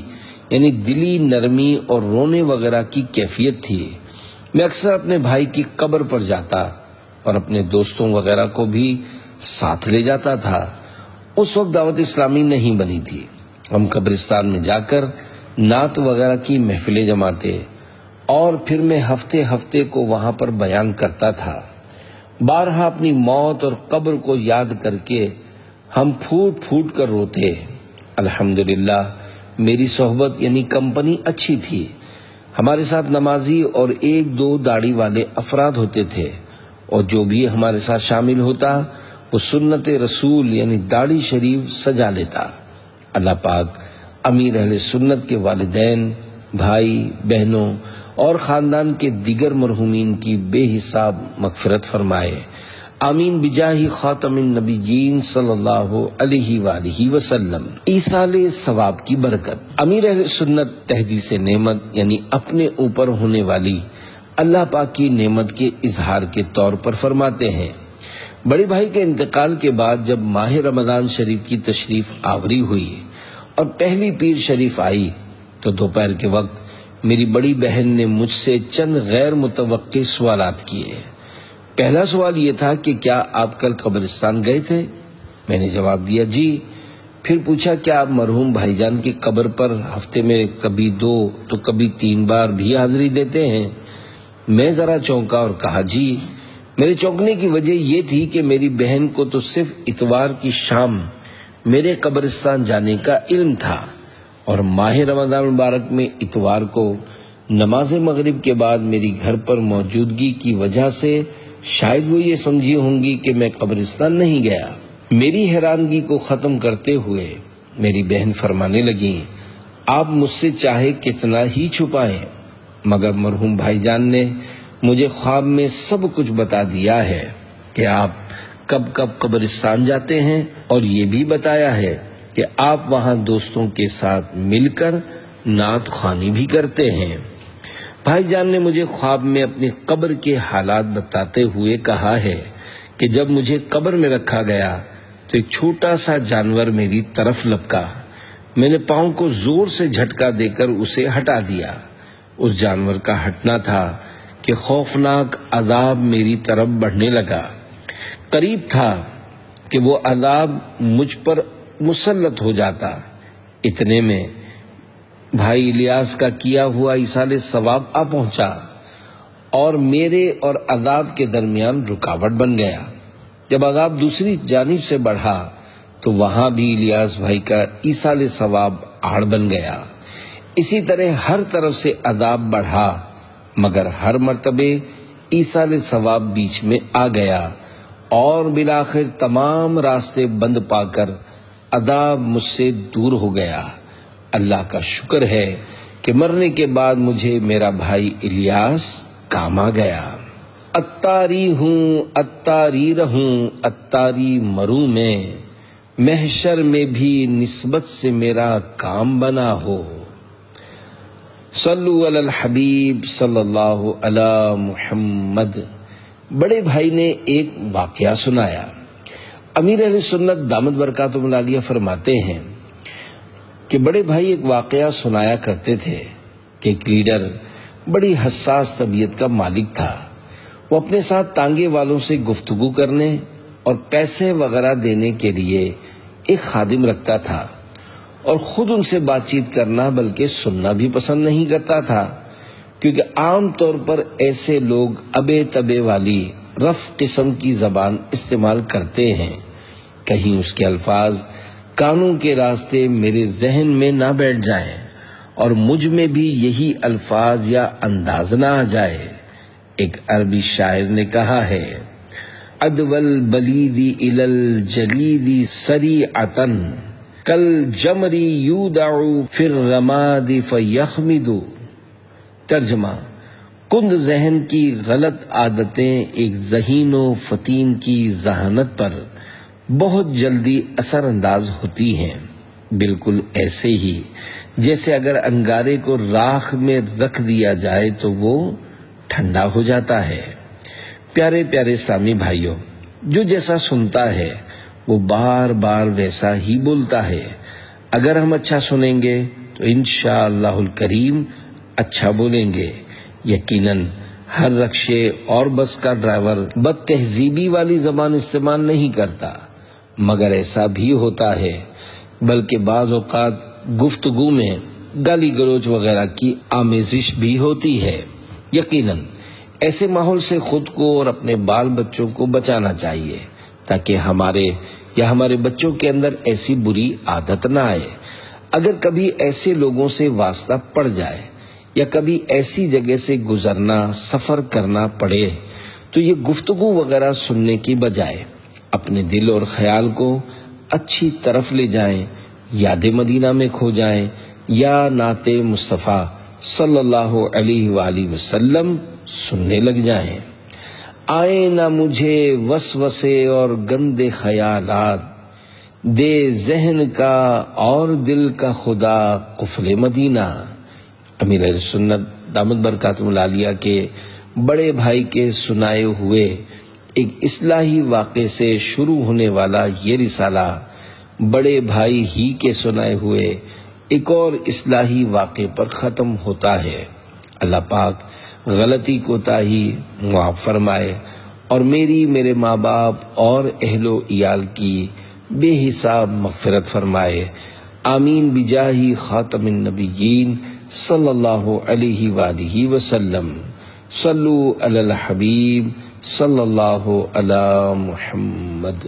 یعنی دلی نرمی اور رونے وغیرہ کی کیفیت تھی۔ میں اکثر اپنے بھائی کی قبر پر جاتا اور اپنے دوستوں وغیرہ کو بھی ساتھ لے جاتا تھا۔ اس وقت دعوت اسلامی نہیں بنی تھی، ہم قبرستان میں جا کر نعت وغیرہ کی محفلیں جماتے اور پھر میں ہفتے ہفتے کو وہاں پر بیان کرتا تھا۔ بارہا اپنی موت اور قبر کو یاد کر کے ہم پھوٹ پھوٹ کر روتے۔ الحمدللہ میری صحبت یعنی کمپنی اچھی تھی، ہمارے ساتھ نمازی اور ایک دو داڑھی والے افراد ہوتے تھے، اور جو بھی ہمارے ساتھ شامل ہوتا وہ سنت رسول یعنی داڑھی شریف سجا لیتا۔ اللہ پاک امیر اہل سنت کے والدین، بھائی بہنوں اور خاندان کے دیگر مرحومین کی بے حساب مغفرت فرمائے، آمین بجاہ خاتم النبیین صلی اللہ علیہ وآلہ وسلم۔ ایصال ثواب کی برکت۔ امیر اہل سنت تحدیث نعمت یعنی اپنے اوپر ہونے والی اللہ پاک کی نعمت کے اظہار کے طور پر فرماتے ہیں، بڑے بھائی کے انتقال کے بعد جب ماہ رمضان شریف کی تشریف آوری ہوئی اور پہلی پیر شریف آئی تو دوپہر کے وقت میری بڑی بہن نے مجھ سے چند غیر متوقع سوالات کیے۔ پہلا سوال یہ تھا کہ کیا آپ کل قبرستان گئے تھے؟ میں نے جواب دیا جی۔ پھر پوچھا کیا آپ مرحوم بھائی جان کی قبر پر ہفتے میں کبھی 2 تو کبھی 3 بار بھی حاضری دیتے ہیں؟ میں ذرا چونکا اور کہا جی۔ میرے چونکنے کی وجہ یہ تھی کہ میری بہن کو تو صرف اتوار کی شام میرے قبرستان جانے کا علم تھا، اور ماہ رمضان مبارک میں اتوار کو نماز مغرب کے بعد میری گھر پر موجودگی کی وجہ سے شاید وہ یہ سمجھی ہوں گی کہ میں قبرستان نہیں گیا۔ میری حیرانگی کو ختم کرتے ہوئے میری بہن فرمانے لگی، آپ مجھ سے چاہے کتنا ہی چھپائیں مگر مرحوم بھائی جان نے مجھے خواب میں سب کچھ بتا دیا ہے کہ آپ کب کب قبرستان جاتے ہیں، اور یہ بھی بتایا ہے کہ آپ وہاں دوستوں کے ساتھ مل کر نعت خوانی بھی کرتے ہیں۔ بھائی جان نے مجھے خواب میں اپنی قبر کے حالات بتاتے ہوئے کہا ہے کہ جب مجھے قبر میں رکھا گیا تو ایک چھوٹا سا جانور میری طرف لپکا، میں نے پاؤں کو زور سے جھٹکا دے کر اسے ہٹا دیا۔ اس جانور کا ہٹنا تھا کہ خوفناک عذاب میری طرف بڑھنے لگا، قریب تھا کہ وہ عذاب مجھ پر مسلط ہو جاتا۔ اتنے میں بھائی الیاس کا کیا ہوا ایصال ثواب آ پہنچا اور میرے اور عذاب کے درمیان رکاوٹ بن گیا۔ جب عذاب دوسری جانب سے بڑھا تو وہاں بھی الیاس بھائی کا ایصال ثواب آڑ بن گیا۔ اسی طرح ہر طرف سے عذاب بڑھا، مگر ہر مرتبہ ایصال ثواب بیچ میں آ گیا، اور بالآخر تمام راستے بند پا کر عذاب مجھ سے دور ہو گیا۔ اللہ کا شکر ہے کہ مرنے کے بعد مجھے میرا بھائی الیاس کام آ گیا۔ اتاری ہوں اتاری رہوں اتاری مروں میں، محشر میں بھی نسبت سے میرا کام بنا ہو۔ صلو علی الحبیب صلی اللہ علی محمد۔ بڑے بھائی نے ایک واقعہ سنایا۔ امیر اہل سنت دامت برکاتہ العالیہ فرماتے ہیں کہ بڑے بھائی ایک واقعہ سنایا کرتے تھے کہ ایک لیڈر بڑی حساس طبیعت کا مالک تھا۔ وہ اپنے ساتھ تانگے والوں سے گفتگو کرنے اور پیسے وغیرہ دینے کے لیے ایک خادم رکھتا تھا، اور خود ان سے بات چیت کرنا بلکہ سننا بھی پسند نہیں کرتا تھا، کیونکہ عام طور پر ایسے لوگ ابے تبے والی رف قسم کی زبان استعمال کرتے ہیں، کہیں اس کے الفاظ کانوں کے راستے میرے ذہن میں نہ بیٹھ جائیں اور مجھ میں بھی یہی الفاظ یا انداز نہ آ جائے۔ ایک عربی شاعر نے کہا ہے، ادول بلیدی الل جلیدی سریعتن کل جمری یودعو فی الرماد فیخمد۔ ترجمہ، کند ذہن کی غلط عادتیں ایک ذہین و فطین کی ذہانت پر بہت جلدی اثر انداز ہوتی ہیں، بالکل ایسے ہی جیسے اگر انگارے کو راکھ میں رکھ دیا جائے تو وہ ٹھنڈا ہو جاتا ہے۔ پیارے پیارے اسلامی بھائیوں، جو جیسا سنتا ہے وہ بار بار ویسا ہی بولتا ہے۔ اگر ہم اچھا سنیں گے تو انشاءاللہ الکریم اچھا بولیں گے۔ یقیناً ہر رکشے اور بس کا ڈرائیور بد تہذیبی والی زبان استعمال نہیں کرتا، مگر ایسا بھی ہوتا ہے، بلکہ بعض اوقات گفتگو میں گالی گلوچ وغیرہ کی آمیزش بھی ہوتی ہے۔ یقیناً ایسے ماحول سے خود کو اور اپنے بال بچوں کو بچانا چاہیے تاکہ ہمارے بچوں کے اندر ایسی بری عادت نہ آئے۔ اگر کبھی ایسے لوگوں سے واسطہ پڑ جائے یا کبھی ایسی جگہ سے گزرنا سفر کرنا پڑے تو یہ گفتگو وغیرہ سننے کی بجائے اپنے دل اور خیال کو اچھی طرف لے جائیں، یاد مدینہ میں کھو جائیں یا نعت مصطفیٰ صلی اللہ علیہ وآلہ وسلم سننے لگ جائیں۔ آئے نہ مجھے وسوسے اور گندے خیالات، دے ذہن کا اور دل کا خدا قفل مدینہ۔ امیر اہل سنت دامت برکاتہ العالیہ کے بڑے بھائی کے سنائے ہوئے ایک اصلاحی واقعے سے شروع ہونے والا یہ رسالہ بڑے بھائی ہی کے سنائے ہوئے ایک اور اصلاحی واقعے پر ختم ہوتا ہے۔ اللہ پاک غلطی کوتاہی معاف فرمائے اور میرے ماں باپ اور اہل و عیال کی بے حساب مغفرت فرمائے، آمین بجاہ خاتم النبیین صلی اللہ علیہ وآلہ وسلم۔ صلو علی الحبیب صلی اللہ علی محمد۔